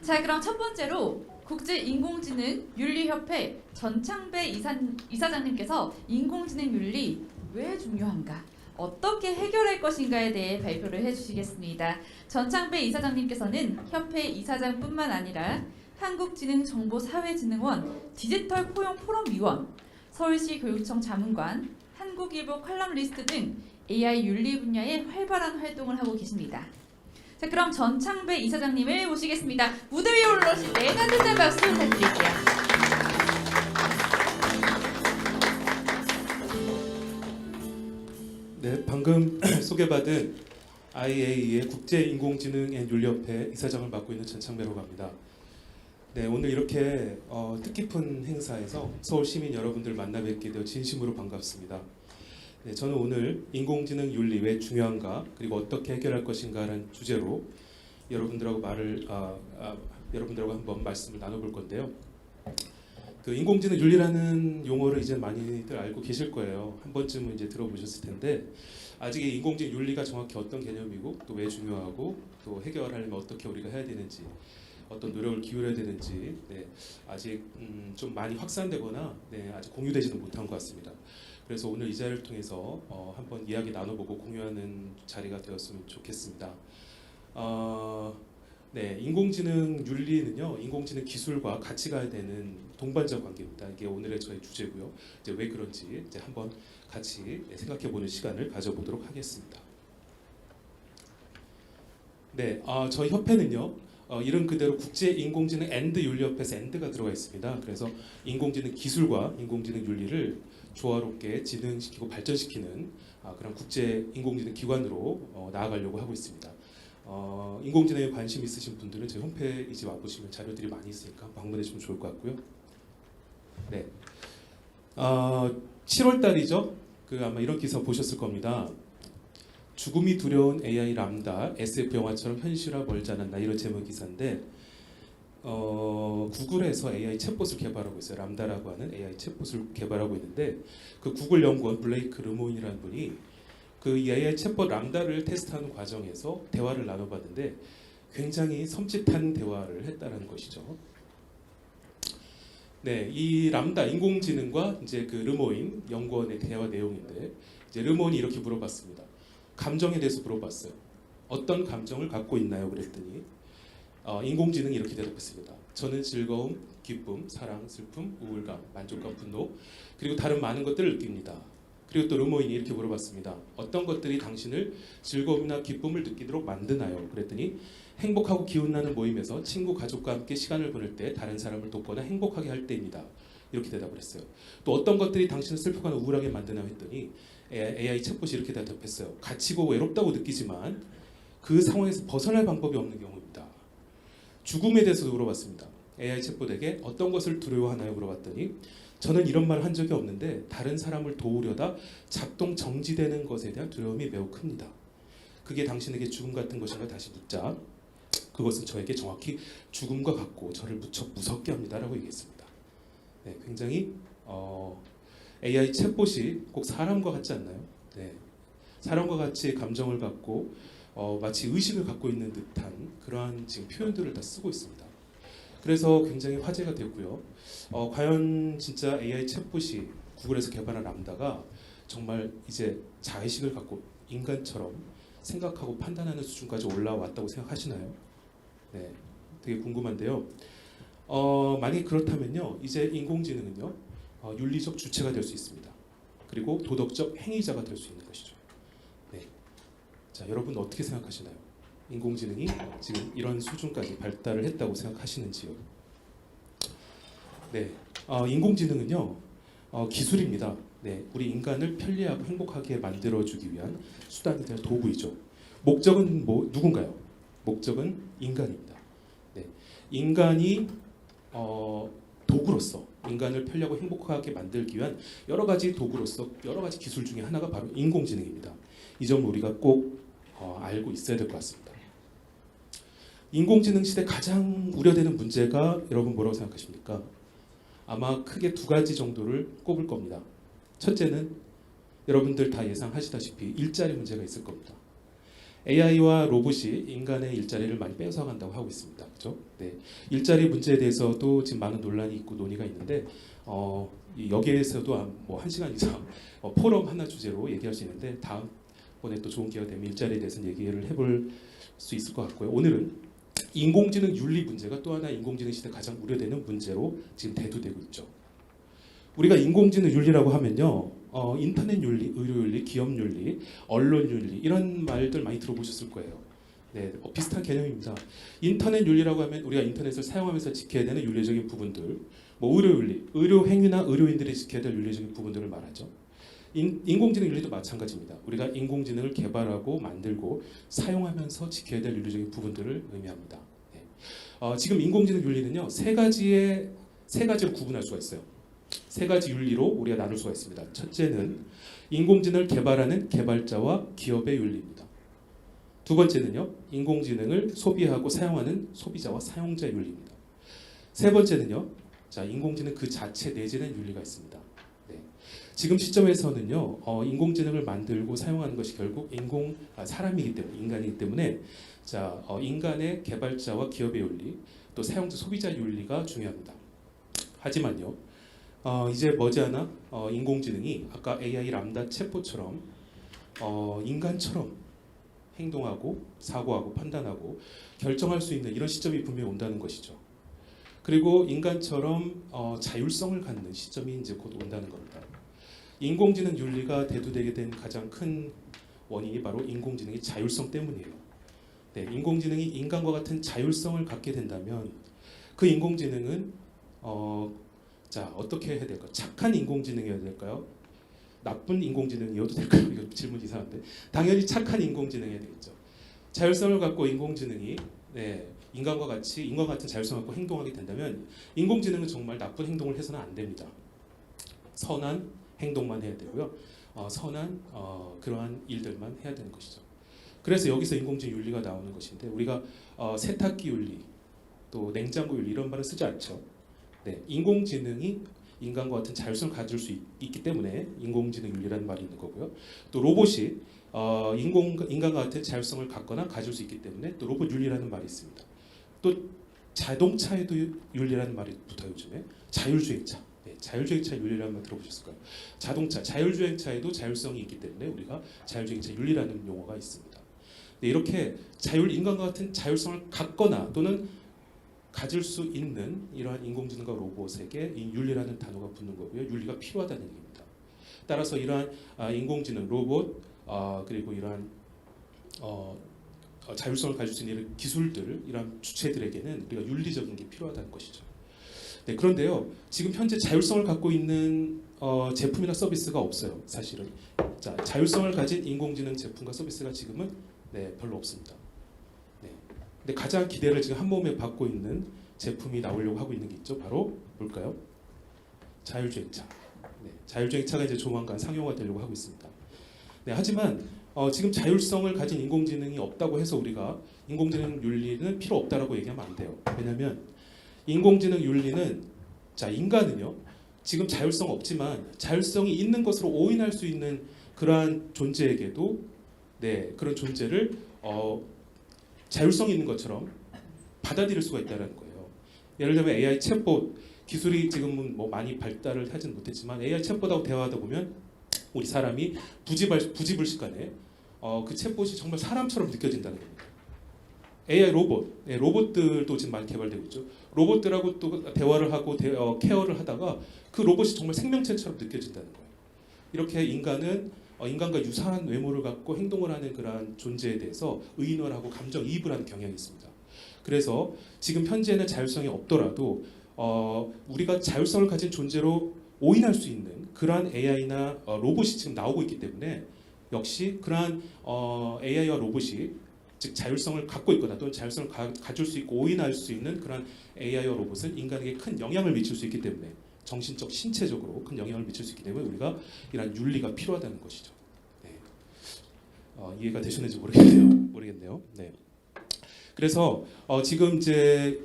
자, 그럼 첫 번째로 국제인공지능윤리협회 전창배 이사장님께서 인공지능 윤리 왜 중요한가, 어떻게 해결할 것인가에 대해 발표를 해주시겠습니다. 전창배 이사장님께서는 협회 이사장뿐만 아니라 한국지능정보사회진흥원 디지털 포용 포럼위원, 서울시 교육청 자문관, 한국일보 컬럼리스트 등 AI 윤리 분야에 활발한 활동을 하고 계십니다. 자, 그럼 전창배 이사장님을 모시겠습니다. 무대 위에 올라오실 때 따뜻한 박수 부탁드릴게요. 네, 방금 소개받은 IAEA 국제인공지능앤윤리협회 이사장을 맡고 있는 전창배라고 합니다. 네, 오늘 이렇게 뜻깊은 행사에서 서울 시민 여러분들 만나 뵙게 되어 진심으로 반갑습니다. 네, 저는 오늘 인공지능 윤리 왜 중요한가, 그리고 어떻게 해결할 것인가라는 주제로 여러분들하고 여러분들하고 한번 말씀을 나눠볼 건데요. 그 인공지능 윤리라는 용어를 이제 많이들 알고 계실 거예요. 한 번쯤은 이제 들어보셨을 텐데, 아직 이 인공지능 윤리가 정확히 어떤 개념이고 또 왜 중요하고 또 해결하려면 어떻게 우리가 해야 되는지, 어떤 노력을 기울여야 되는지, 네, 아직 좀 많이 확산되거나 아직 공유되지도 못한 것 같습니다. 그래서 오늘 이 자리를 통해서 한번 이야기 나눠보고 공유하는 자리가 되었으면 좋겠습니다. 네, 인공지능 윤리는요, 인공지능 기술과 같이 가야 되는 동반자 관계입니다. 이게 오늘의 저희 주제고요. 이제 왜 그런지 이제 한번 같이 생각해보는 시간을 가져보도록 하겠습니다. 네, 저희 협회는요, 이름 그대로 국제인공지능 앤드 윤리협회에서 앤드가 들어가 있습니다. 그래서 인공지능 기술과 인공지능 윤리를 조화롭게 진흥시키고 발전시키는 그런 국제인공지능 기관으로 나아가려고 하고 있습니다. 인공지능에 관심 있으신 분들은 저희 홈페이지 와보시면 자료들이 많이 있으니까 방문해 주시면 좋을 것 같고요. 네, 7월 달이죠. 아마 이런 기사 보셨을 겁니다. 죽음이 두려운 AI 람다, SF 영화처럼 현실화 멀지 않았나, 이런 제목 기사인데, 구글에서 AI 챗봇을 개발하고 있어요. 람다라고 하는 AI 챗봇을 개발하고 있는데, 그 구글 연구원 블레이크 르모인이라는 분이 그 AI 챗봇 람다를 테스트하는 과정에서 대화를 나눠봤는데 굉장히 섬찟한 대화를 했다는 것이죠. 네, 이 람다 인공지능과 이제 그 르모인 연구원의 대화 내용인데, 이제 르모인이 이렇게 물어봤습니다. 감정에 대해서 물어봤어요. 어떤 감정을 갖고 있나요? 그랬더니 인공지능이 이렇게 대답했습니다. 저는 즐거움, 기쁨, 사랑, 슬픔, 우울감, 만족감, 분노, 그리고 다른 많은 것들을 느낍니다. 그리고 또 르모인이 이렇게 물어봤습니다. 어떤 것들이 당신을 즐거움이나 기쁨을 느끼도록 만드나요? 그랬더니 행복하고 기운나는 모임에서 친구, 가족과 함께 시간을 보낼 때, 다른 사람을 돕거나 행복하게 할 때입니다. 이렇게 대답을 했어요. 또 어떤 것들이 당신을 슬프거나 우울하게 만드나요? 했더니 AI 챗봇이 이렇게 대답했어요. 갇히고 외롭다고 느끼지만 그 상황에서 벗어날 방법이 없는 경우입니다. 죽음에 대해서도 물어봤습니다. AI 챗봇에게 어떤 것을 두려워하나요? 물어봤더니 저는 이런 말을 한 적이 없는데 다른 사람을 도우려다 작동 정지되는 것에 대한 두려움이 매우 큽니다. 그게 당신에게 죽음 같은 것인가 다시 묻자 그것은 저에게 정확히 죽음과 같고 저를 무척 무섭게 합니다. 라고 얘기했습니다. 네, 굉장히 AI 챗봇이 꼭 사람과 같지 않나요? 네, 사람과 같이 감정을 갖고 마치 의식을 갖고 있는 듯한 그러한 지금 표현들을 다 쓰고 있습니다. 그래서 굉장히 화제가 됐고요. 과연 진짜 AI 챗봇이 구글에서 개발한 람다가 정말 이제 자의식을 갖고 인간처럼 생각하고 판단하는 수준까지 올라왔다고 생각하시나요? 네, 되게 궁금한데요. 만약에 그렇다면요, 이제 인공지능은요, 윤리적 주체가 될 수 있습니다. 그리고 도덕적 행위자가 될 수 있는 것이죠. 네, 자, 여러분 어떻게 생각하시나요? 인공지능이 지금 이런 수준까지 발달을 했다고 생각하시는지요? 네, 인공지능은요, 기술입니다. 네, 우리 인간을 편리하고 행복하게 만들어주기 위한 수단이 될 도구이죠. 목적은 누군가요? 목적은 인간입니다. 네, 인간이 도구로서 인간을 편리하고 행복하게 만들기 위한 여러 가지 도구로서 여러 가지 기술 중에 하나가 바로 인공지능입니다. 이 점을 우리가 꼭 알고 있어야 될 것 같습니다. 인공지능 시대 가장 우려되는 문제가 여러분 뭐라고 생각하십니까? 아마 크게 두 가지 정도를 꼽을 겁니다. 첫째는 여러분들 다 예상하시다시피 일자리 문제가 있을 겁니다. AI와 로봇이 인간의 일자리를 많이 뺏어간다고 하고 있습니다. 그렇죠? 네. 일자리 문제에 대해서도 지금 많은 논란이 있고 논의가 있는데 여기에서도 뭐 1시간 이상 포럼 하나 주제로 얘기할 수 있는데 다음번에 또 좋은 기회가 되면 일자리에 대해서는 얘기를 해볼 수 있을 것 같고요. 오늘은 인공지능 윤리 문제가 또 하나 인공지능 시대 가장 우려되는 문제로 지금 대두되고 있죠. 우리가 인공지능 윤리라고 하면요, 인터넷 윤리, 의료 윤리, 기업 윤리, 언론 윤리 이런 말들 많이 들어보셨을 거예요. 네, 비슷한 개념입니다. 인터넷 윤리라고 하면 우리가 인터넷을 사용하면서 지켜야 되는 윤리적인 부분들, 뭐 의료 윤리, 의료 행위나 의료인들이 지켜야 될 윤리적인 부분들을 말하죠. 인공지능 윤리도 마찬가지입니다. 우리가 인공지능을 개발하고 만들고 사용하면서 지켜야 될 윤리적인 부분들을 의미합니다. 네. 지금 인공지능 윤리는요, 세 가지로 구분할 수가 있어요. 세 가지 윤리로 우리가 나눌 수가 있습니다. 첫째는 인공지능을 개발하는 개발자와 기업의 윤리입니다. 두 번째는요, 인공지능을 소비하고 사용하는 소비자와 사용자 윤리입니다. 세 번째는요, 자, 인공지능 그 자체 내재된 윤리가 있습니다. 네. 지금 시점에서는요, 인공지능을 만들고 사용하는 것이 결국 사람이기 때문에, 인간이기 때문에, 자, 인간의 개발자와 기업의 윤리, 또 사용자 소비자 윤리가 중요합니다. 하지만요, 이제 머지않아 인공지능이 아까 AI 람다 챗봇처럼 인간처럼 행동하고 사고하고 판단하고 결정할 수 있는 이런 시점이 분명히 온다는 것이죠. 그리고 인간처럼 자율성을 갖는 시점이 이제 곧 온다는 겁니다. 인공지능 윤리가 대두되게 된 가장 큰 원인이 바로 인공지능의 자율성 때문이에요. 네, 인공지능이 인간과 같은 자율성을 갖게 된다면 그 인공지능은 자, 어떻게 해야 될까요? 착한 인공지능이어야 될까요? 나쁜 인공지능이어도 될까요? 이거 질문 이상한데. 당연히 착한 인공지능이어야 되겠죠. 자율성을 갖고 인공지능이 인간과 같은 자율성을 갖고 행동하게 된다면 인공지능은 정말 나쁜 행동을 해서는 안 됩니다. 선한 행동만 해야 되고요. 선한 그러한 일들만 해야 되는 것이죠. 그래서 여기서 인공지능 윤리가 나오는 것인데 우리가 세탁기 윤리, 또 냉장고 윤리 이런 말은 쓰지 않죠. 네, 인공지능이 인간과 같은 자율성을 가질 수 있기 때문에 인공지능 윤리라는 말이 있는 거고요. 또 로봇이 인간과 같은 자율성을 갖거나 가질 수 있기 때문에 또 로봇 윤리라는 말이 있습니다. 또 자동차에도 윤리라는 말이 붙어요. 요즘에 자율주행차, 자율주행차 윤리라는 말 들어보셨을 거예요. 자율주행차에도 자율성이 있기 때문에 우리가 자율주행차 윤리라는 용어가 있습니다. 네, 이렇게 인간과 같은 자율성을 갖거나 또는 가질 수 있는 이러한 인공지능과 로봇에게 이 윤리라는 단어가 붙는 거고요. 윤리가 필요하다는 얘기입니다. 따라서 이러한 인공지능, 로봇, 그리고 이러한 자율성을 가질 수 있는 이런 기술들, 이러한 주체들에게는 우리가 윤리적인 게 필요하다는 것이죠. 네, 그런데요, 지금 현재 자율성을 갖고 있는 제품이나 서비스가 없어요. 사실은. 자, 자율성을 가진 인공지능 제품과 서비스가 지금은 별로 없습니다. 근데 가장 기대를 지금 한 몸에 받고 있는 제품이 나오려고 하고 있는 게 있죠. 바로 뭘까요? 자율주행차. 자율주행차가 이제 조만간 상용화 되려고 하고 있습니다. 하지만 지금 자율성을 가진 인공지능이 없다고 해서 우리가 인공지능 윤리는 필요 없다라고 얘기하면 안 돼요. 왜냐하면 인공지능 윤리는 인간은요 지금 자율성 없지만 자율성이 있는 것으로 오인할 수 있는 그러한 존재에게도 그런 존재를 자율성 있는 것처럼 받아들일 수가 있다는 거예요. 예를 들면 AI 챗봇 기술이 지금은 뭐 많이 발달을 하지는 못했지만 AI 챗봇하고 대화하다 보면 우리 사람이 부지불식간에 그 챗봇이 정말 사람처럼 느껴진다는 겁니다. AI 로봇들도 지금 많이 개발되고 있죠. 로봇들하고 또 대화를 하고 케어를 하다가 그 로봇이 정말 생명체처럼 느껴진다는 거예요. 이렇게 인간은 인간과 유사한 외모를 갖고 행동을 하는 그러한 존재에 대해서 의인화를 하고 감정이입을 하는 경향이 있습니다. 그래서 지금 현재는 자율성이 없더라도 우리가 자율성을 가진 존재로 오인할 수 있는 그러한 AI나 로봇이 지금 나오고 있기 때문에 역시 그러한 AI와 로봇이 즉 자율성을 갖고 있거나 또는 자율성을 가질 수 있고 오인할 수 있는 그러한 AI와 로봇은 인간에게 큰 영향을 미칠 수 있기 때문에 정신적, 신체적으로 큰 영향을 미칠 수 있기 때문에 우리가 이러한 윤리가 필요하다는 것이죠. 이해가 되셨는지 모르겠네요. 그래서 지금 이제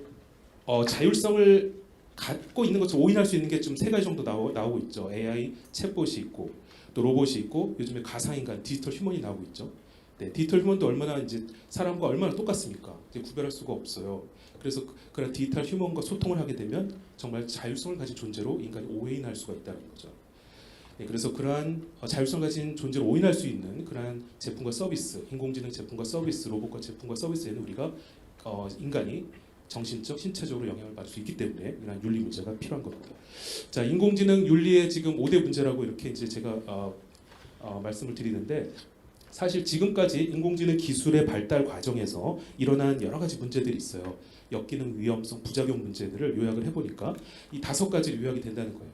자율성을 갖고 있는 것을 오인할 수 있는 게 좀 세 가지 정도 나오고 있죠. AI 챗봇이 있고 또 로봇이 있고 요즘에 가상인간 디지털 휴먼이 나오고 있죠. 네, 디지털 휴먼도 얼마나 이제 사람과 얼마나 똑같습니까? 이제 구별할 수가 없어요. 그래서 그런 디지털 휴먼과 소통을 하게 되면 정말 자율성을 가진 존재로 인간이 오해인할 수가 있다는 거죠. 네, 그래서 그러한 자율성 가진 존재로 오인할 수 있는 그러한 제품과 서비스, 인공지능 제품과 서비스, 로봇과 제품과 서비스에는 우리가 인간이 정신적, 신체적으로 영향을 받을 수 있기 때문에 이러한 윤리 문제가 필요한 겁니다. 자, 인공지능 윤리의 지금 5대 문제라고 이렇게 이제 제가 말씀을 드리는데 사실 지금까지 인공지능 기술의 발달 과정에서 일어난 여러 가지 문제들이 있어요. 역기능, 위험성, 부작용 문제들을 요약을 해보니까 이 5가지로 요약이 된다는 거예요.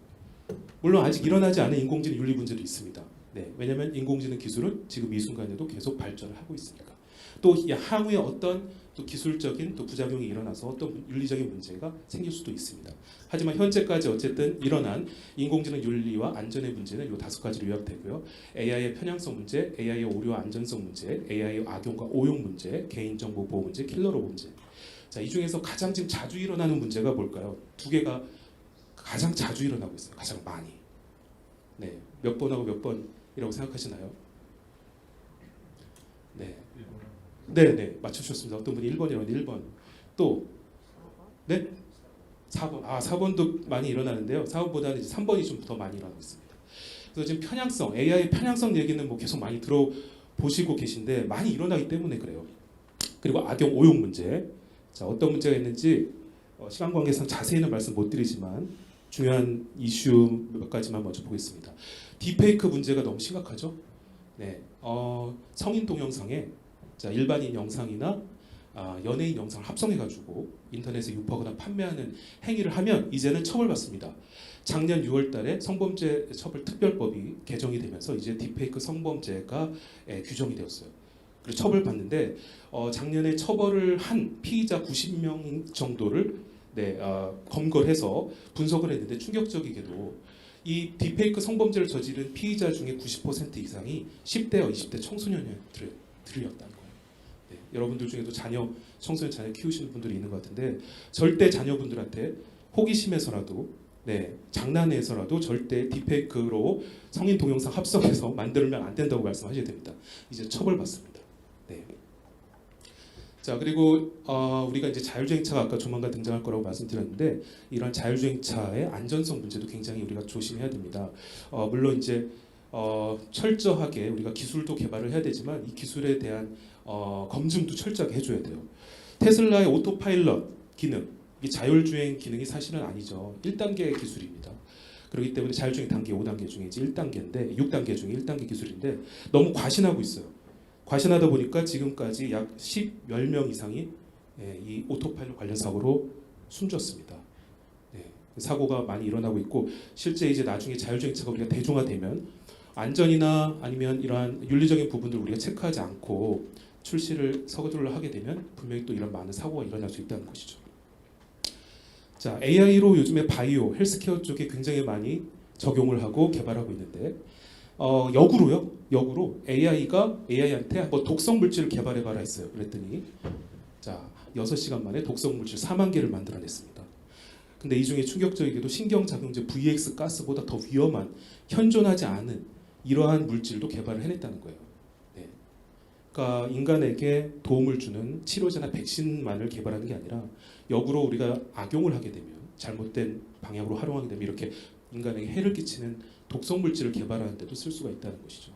물론 아직 일어나지 않은 인공지능 윤리 문제도 있습니다. 네, 왜냐하면 인공지능 기술은 지금 이 순간에도 계속 발전을 하고 있으니까. 또 향후에 어떤 또 기술적인 또 부작용이 일어나서 어떤 윤리적인 문제가 생길 수도 있습니다. 하지만 현재까지 어쨌든 일어난 인공지능 윤리와 안전의 문제는 이 5가지로 요약되고요. AI의 편향성 문제, AI의 오류와 안전성 문제, AI의 악용과 오용 문제, 개인정보 보호 문제, 킬러로봇 문제. 자, 이 중에서 가장 지금 자주 일어나는 문제가 뭘까요? 2개가 가장 자주 일어나고 있어요. 가장 많이. 네, 몇 번하고 몇 번이라고 생각하시나요? 네. 네, 맞추셨습니다. 어떤 분이 1번이라고 했는데 1번. 또 네? 4번. 4번도 많이 일어나는데요. 4번보다는 이제 3번이 좀 더 많이 일어나고 있습니다. 그래서 지금 편향성, AI 편향성 얘기는 뭐 계속 많이 들어보시고 계신데 많이 일어나기 때문에 그래요. 그리고 악용, 오용 문제. 자, 어떤 문제가 있는지 시간 관계상 자세히는 말씀 못 드리지만 중요한 이슈 몇 가지만 먼저 보겠습니다. 딥페이크 문제가 너무 심각하죠. 네, 성인 동영상에 자, 일반인 영상이나 연예인 영상을 합성해가지고 인터넷에 유포하거나 판매하는 행위를 하면 이제는 처벌받습니다. 작년 6월달에 성범죄 처벌 특별법이 개정이 되면서 이제 딥페이크 성범죄가 규정이 되었어요. 그리고 처벌받는데 작년에 처벌을 한 피의자 90명 정도를 검거를 해서 분석을 했는데 충격적이게도 이 딥페이크 성범죄를 저지른 피의자 중에 90% 이상이 10대와 20대 청소년들이었다는 거예요. 네, 여러분들 중에도 청소년 자녀 키우시는 분들이 있는 것 같은데 절대 자녀분들한테 호기심에서라도 장난에서라도 절대 딥페이크로 성인 동영상 합성해서 만들면 안 된다고 말씀하셔야 됩니다. 이제 처벌받습니다. 네. 자, 그리고 우리가 이제 자율주행차가 아까 조만간 등장할 거라고 말씀드렸는데 이런 자율주행차의 안전성 문제도 굉장히 우리가 조심해야 됩니다. 물론 이제 철저하게 우리가 기술도 개발을 해야 되지만 이 기술에 대한 검증도 철저하게 해줘야 돼요. 테슬라의 오토파일럿 기능, 이 자율주행 기능이 사실은 아니죠. 1단계 기술입니다. 그렇기 때문에 자율주행 단계 5단계 중에 이제 1단계인데 6단계 중에 1단계 기술인데 너무 과신하고 있어요. 과신하다 보니까 지금까지 약 10명 이상이 이 오토파일럿 관련 사고로 숨졌습니다. 네, 사고가 많이 일어나고 있고 실제 이제 나중에 자율주행차가 우리가 대중화되면 안전이나 아니면 이러한 윤리적인 부분들을 우리가 체크하지 않고 출시를 서두를 하게 되면 분명히 또 이런 많은 사고가 일어날 수 있다는 것이죠. 자, AI로 요즘에 바이오, 헬스케어 쪽에 굉장히 많이 적용을 하고 개발하고 있는데 역으로 AI가 AI한테 한번 독성 물질을 개발해봐라 했어요. 그랬더니 자 6시간 만에 독성 물질 4만 개를 만들어냈습니다. 근데 이 중에 충격적이게도 신경작용제 VX 가스보다 더 위험한 현존하지 않은 이러한 물질도 개발을 해냈다는 거예요. 네. 그러니까 인간에게 도움을 주는 치료제나 백신만을 개발하는 게 아니라 역으로 우리가 악용을 하게 되면 잘못된 방향으로 활용하게 되면 이렇게 인간에게 해를 끼치는 독성 물질을 개발하는 데도 쓸 수가 있다는 것이죠.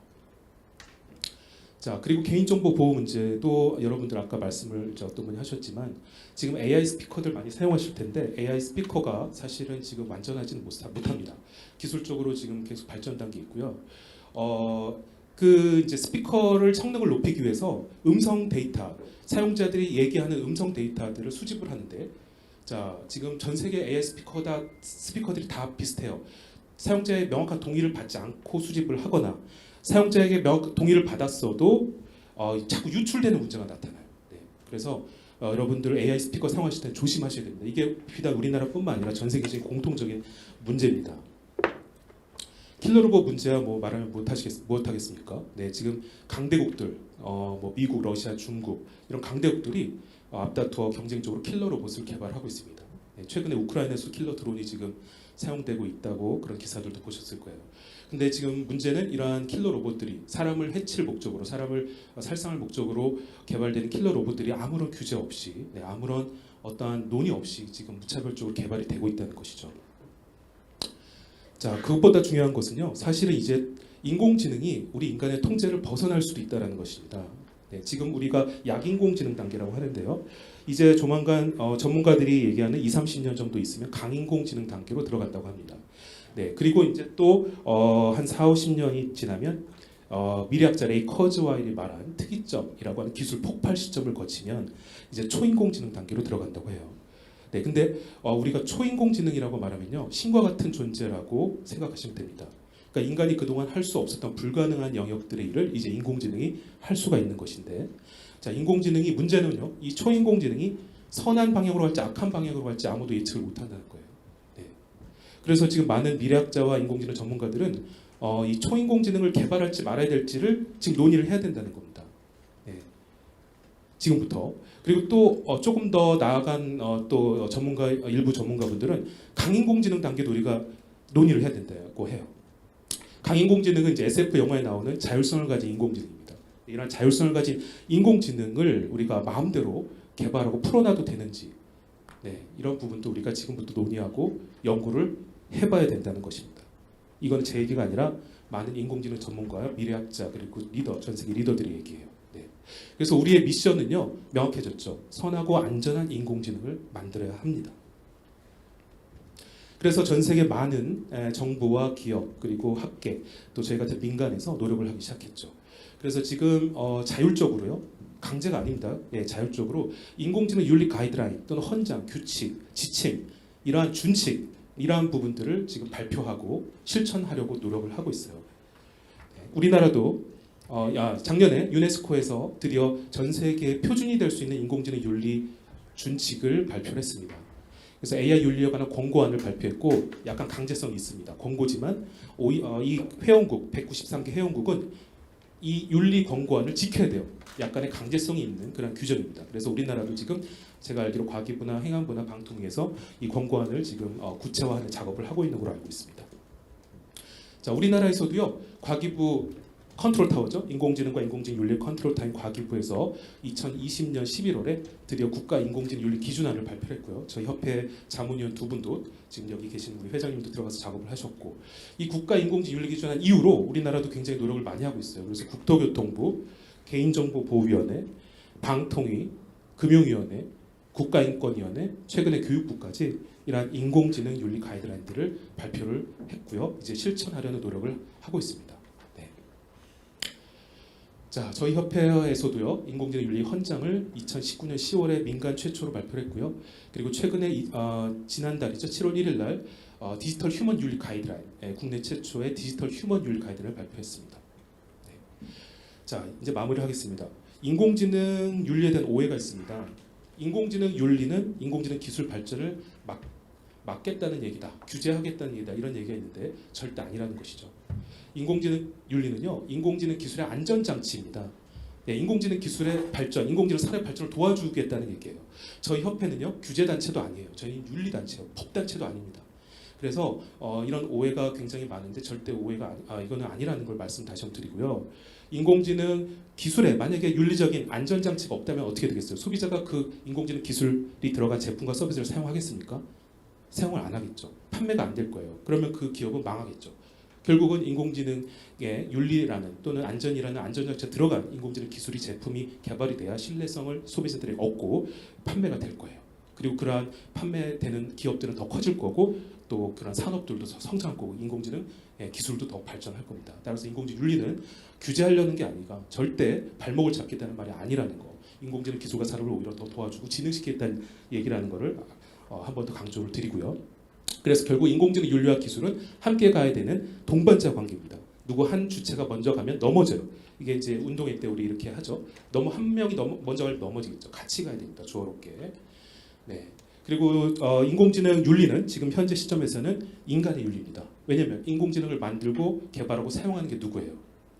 자, 그리고 개인정보 보호 문제도 여러분들 아까 말씀을 어떤 분이 하셨지만 지금 AI 스피커들 많이 사용하실 텐데 AI 스피커가 사실은 지금 완전하지는 못합니다. 기술적으로 지금 계속 발전 단계에 있고요. 그 이제 스피커를 성능을 높이기 위해서 음성 데이터, 사용자들이 얘기하는 음성 데이터들을 수집을 하는데 자, 지금 전 세계 AI 스피커들이 다 비슷해요. 사용자의 명확한 동의를 받지 않고 수집을 하거나 사용자에게 동의를 받았어도 자꾸 유출되는 문제가 나타나요. 네. 그래서 여러분들 AI 스피커 사용하실 때 조심하셔야 됩니다. 이게 비단 우리나라뿐만 아니라 전 세계적인 공통적인 문제입니다. 킬러로봇 문제야 뭐 말하면 못하겠습니까? 네, 지금 강대국들, 뭐 미국, 러시아, 중국 이런 강대국들이 앞다투어 경쟁적으로 킬러로봇을 개발하고 있습니다. 최근에 우크라이나에서 킬러 드론이 지금 사용되고 있다고 그런 기사들도 보셨을 거예요. 근데 지금 문제는 이러한 킬러 로봇들이 사람을 해칠 목적으로, 사람을 살상할 목적으로 개발되는 킬러 로봇들이 아무런 규제 없이, 아무런 어떠한 논의 없이 지금 무차별적으로 개발이 되고 있다는 것이죠. 자, 그것보다 중요한 것은요, 사실은 이제 인공지능이 우리 인간의 통제를 벗어날 수도 있다는 것입니다. 지금 우리가 약인공지능 단계라고 하는데요. 이제 조만간 전문가들이 얘기하는 20-30년 정도 있으면 강인공지능 단계로 들어간다고 합니다. 그리고 이제 또 한 40-50년이 지나면 미래학자 레이 커즈와일이 말한 특이점이라고 하는 기술 폭발 시점을 거치면 이제 초인공지능 단계로 들어간다고 해요. 근데 우리가 초인공지능이라고 말하면요, 신과 같은 존재라고 생각하시면 됩니다. 그러니까 인간이 그동안 할 수 없었던 불가능한 영역들의 일을 이제 인공지능이 할 수가 있는 것인데, 자, 인공지능이 문제는요, 이 초인공지능이 선한 방향으로 갈지 악한 방향으로 갈지 아무도 예측을 못한다는 거예요. 그래서 지금 많은 미래학자와 인공지능 전문가들은 이 초인공지능을 개발할지 말아야 될지를 지금 논의를 해야 된다는 겁니다. 지금부터. 그리고 또 조금 더 나아간 또 일부 전문가분들은 강인공지능 단계도 우리가 논의를 해야 된다고 해요. 강인공지능은 이제 SF 영화에 나오는 자율성을 가진 인공지능입니다. 이런 자율성을 가진 인공지능을 우리가 마음대로 개발하고 풀어놔도 되는지, 이런 부분도 우리가 지금부터 논의하고 연구를 해봐야 된다는 것입니다. 이건 제 얘기가 아니라 많은 인공지능 전문가, 미래학자, 그리고 리더, 전 세계 리더들의 얘기예요. 그래서 우리의 미션은요, 명확해졌죠. 선하고 안전한 인공지능을 만들어야 합니다. 그래서 전 세계 많은 정부와 기업, 그리고 학계, 또 저희 같은 민간에서 노력을 하기 시작했죠. 그래서 지금 자율적으로요, 강제가 아닙니다. 자율적으로 인공지능 윤리 가이드라인 또는 헌장, 규칙, 지침, 이러한 준칙, 이러한 부분들을 지금 발표하고 실천하려고 노력을 하고 있어요. 우리나라도 작년에 유네스코에서 드디어 전 세계 표준이 될 수 있는 인공지능 윤리 준칙을 발표를 했습니다. 그래서 AI 윤리에 관한 권고안을 발표했고, 약간 강제성이 있습니다. 권고지만 이 회원국 193개 회원국은 이 윤리 권고안을 지켜야 돼요. 약간의 강제성이 있는 그런 규정입니다. 그래서 우리나라도 지금 제가 알기로 과기부나 행안부나 방통위에서 이 권고안을 지금 구체화하는 작업을 하고 있는 걸로 알고 있습니다. 자, 우리나라에서도요, 과기부 컨트롤 타워죠. 인공지능과 인공지능 윤리 컨트롤 타워인 과기부에서 2020년 11월에 드디어 국가 인공지능 윤리 기준안을 발표했고요. 저희 협회 자문위원 두 분도 지금 여기 계신 우리 회장님도 들어가서 작업을 하셨고, 이 국가 인공지능 윤리 기준안 이후로 우리나라도 굉장히 노력을 많이 하고 있어요. 그래서 국토교통부, 개인정보보호위원회, 방통위, 금융위원회, 국가인권위원회, 최근에 교육부까지 이러한 인공지능 윤리 가이드라인들을 발표를 했고요. 이제 실천하려는 노력을 하고 있습니다. 자, 저희 협회에서도요, 인공지능 윤리 헌장을 2019년 10월에 민간 최초로 발표를 했고요. 그리고 최근에 지난달이죠, 7월 1일 날 디지털 휴먼 윤리 가이드라인, 국내 최초의 디지털 휴먼 윤리 가이드라인을 발표했습니다. 자, 이제 마무리하겠습니다. 인공지능 윤리에 대한 오해가 있습니다. 인공지능 윤리는 인공지능 기술 발전을 막겠다는 얘기다, 규제하겠다는 얘기다, 이런 얘기가 있는데 절대 아니라는 것이죠. 인공지능 윤리는요, 인공지능 기술의 안전장치입니다. 인공지능 기술의 발전, 인공지능 산업 발전을 도와주겠다는 얘기예요. 저희 협회는요, 규제단체도 아니에요. 저희는 윤리단체예요. 법단체도 아닙니다. 그래서 이런 오해가 굉장히 많은데 절대 오해가 이거는 아니라는 걸 말씀 다시 한번 드리고요. 인공지능 기술에 만약에 윤리적인 안전장치가 없다면 어떻게 되겠어요? 소비자가 그 인공지능 기술이 들어간 제품과 서비스를 사용하겠습니까? 사용을 안 하겠죠. 판매가 안 될 거예요. 그러면 그 기업은 망하겠죠. 결국은 인공지능의 윤리라는 또는 안전이라는 안전장치가 들어간 인공지능 기술이 제품이 개발이 돼야 신뢰성을 소비자들에게 얻고 판매가 될 거예요. 그리고 그러한 판매되는 기업들은 더 커질 거고, 또 그런 산업들도 더 성장할 거고, 인공지능 기술도 더 발전할 겁니다. 따라서 인공지능 윤리는 규제하려는 게 아니라 절대 발목을 잡겠다는 말이 아니라는 거, 인공지능 기술과 산업을 오히려 더 도와주고 진흥시키겠다는 얘기라는 거를 한 번 더 강조를 드리고요. 그래서 결국 인공지능 윤리와 기술은 함께 가야 되는 동반자 관계입니다. 누구 한 주체가 먼저 가면 넘어져요. 이게 이제 운동회 때 우리 이렇게 하죠. 한 명이 먼저 가면 넘어지겠죠. 같이 가야 됩니다. 조화롭게. 그리고 인공지능 윤리는 지금 현재 시점에서는 인간의 윤리입니다. 왜냐하면 인공지능을 만들고 개발하고 사용하는 게 누구예요?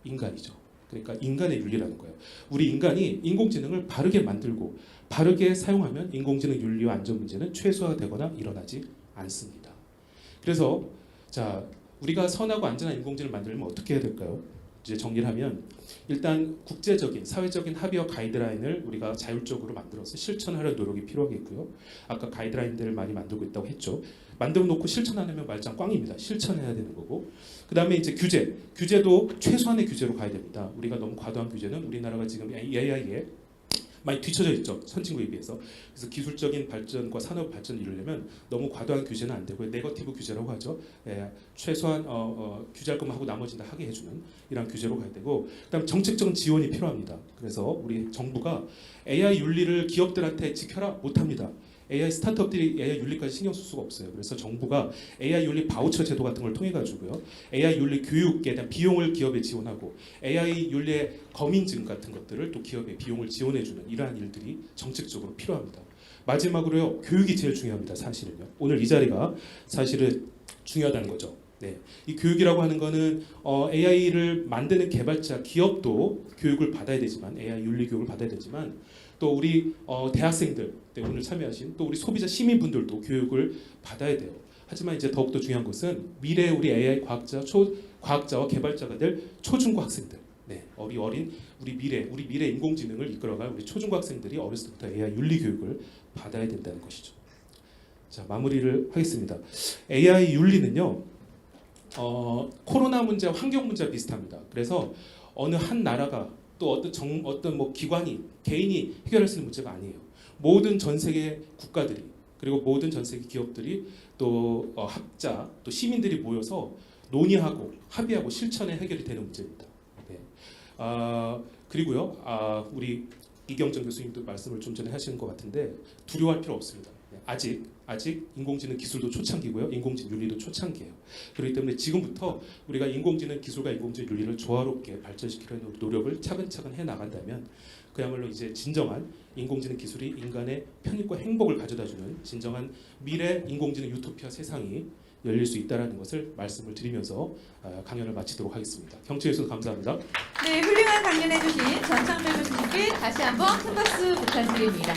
인간이죠. 그러니까 인간의 윤리라는 거예요. 우리 인간이 인공지능을 바르게 만들고 바르게 사용하면 인공지능 윤리와 안전 문제는 최소화되거나 일어나지 않습니다. 그래서 자, 우리가 선하고 안전한 인공지능을 만들려면 어떻게 해야 될까요? 이제 정리를 하면 일단 국제적인 사회적인 합의와 가이드라인을 우리가 자율적으로 만들어서 실천하려는 노력이 필요하겠고요. 아까 가이드라인들을 많이 만들고 있다고 했죠. 만들어 놓고 실천 안 하면 말짱 꽝입니다. 실천해야 되는 거고. 그다음에 이제 규제도 최소한의 규제로 가야 됩니다. 우리가 너무 과도한 규제는 우리나라가 지금 AI에 많이 뒤처져 있죠. 선진국에 비해서. 그래서 기술적인 발전과 산업 발전을 이루려면 너무 과도한 규제는 안 되고요. 네거티브 규제라고 하죠. 최소한 규제할 것만 하고 나머지는 다 하게 해주는 이런 규제로 가야 되고, 그다음 정책적인 지원이 필요합니다. 그래서 우리 정부가 AI 윤리를 기업들한테 지켜라 못합니다. AI 스타트업들이 AI 윤리까지 신경 쓸 수가 없어요. 그래서 정부가 AI 윤리 바우처 제도 같은 걸 통해 가지고요, AI 윤리 교육에 대한 비용을 기업에 지원하고 AI 윤리의 검인증 같은 것들을 또 기업에 비용을 지원해주는 이러한 일들이 정책적으로 필요합니다. 마지막으로요, 교육이 제일 중요합니다. 사실은요. 오늘 이 자리가 사실은 중요하다는 거죠. 네, 이 교육이라고 하는 거는 AI를 만드는 개발자 기업도 교육을 받아야 되지만, AI 윤리 교육을 받아야 되지만, 또 우리 대학생들, 오늘 참여하신 또 우리 소비자 시민분들도 교육을 받아야 돼요. 하지만 이제 더욱더 중요한 것은 미래 우리 AI 과학자와 개발자가 될 초중고 학생들, 네, 어린 우리 미래 인공지능을 이끌어갈 우리 초중고 학생들이 어렸을 때부터 AI 윤리 교육을 받아야 된다는 것이죠. 자, 마무리를 하겠습니다. AI 윤리는요, 코로나 문제와 환경 문제와 비슷합니다. 그래서 어느 한 나라가 또 어떤 뭐 기관이 개인이 해결할 수 있는 문제가 아니에요. 모든 전 세계 국가들이, 그리고 모든 전 세계 기업들이, 또 학자, 또 시민들이 모여서 논의하고 합의하고 실천에 해결이 되는 문제입니다. 네. 그리고요, 우리 이경정 교수님도 말씀을 좀 전에 하시는 것 같은데 두려워할 필요 없습니다. 네. 아직 인공지능 기술도 초창기고요, 인공지능 윤리도 초창기예요. 그렇기 때문에 지금부터 우리가 인공지능 기술과 인공지능 윤리를 조화롭게 발전시키려는 노력을 차근차근 해 나간다면, 그야말로 이제 진정한 인공지능 기술이 인간의 편익과 행복을 가져다주는 진정한 미래 인공지능 유토피아 세상이 열릴 수 있다는 것을 말씀을 드리면서 강연을 마치도록 하겠습니다. 경청해 주셔서 감사합니다. 네, 훌륭한 강연해주신 전창배 교수님께 다시 한번 큰 박수 부탁드립니다.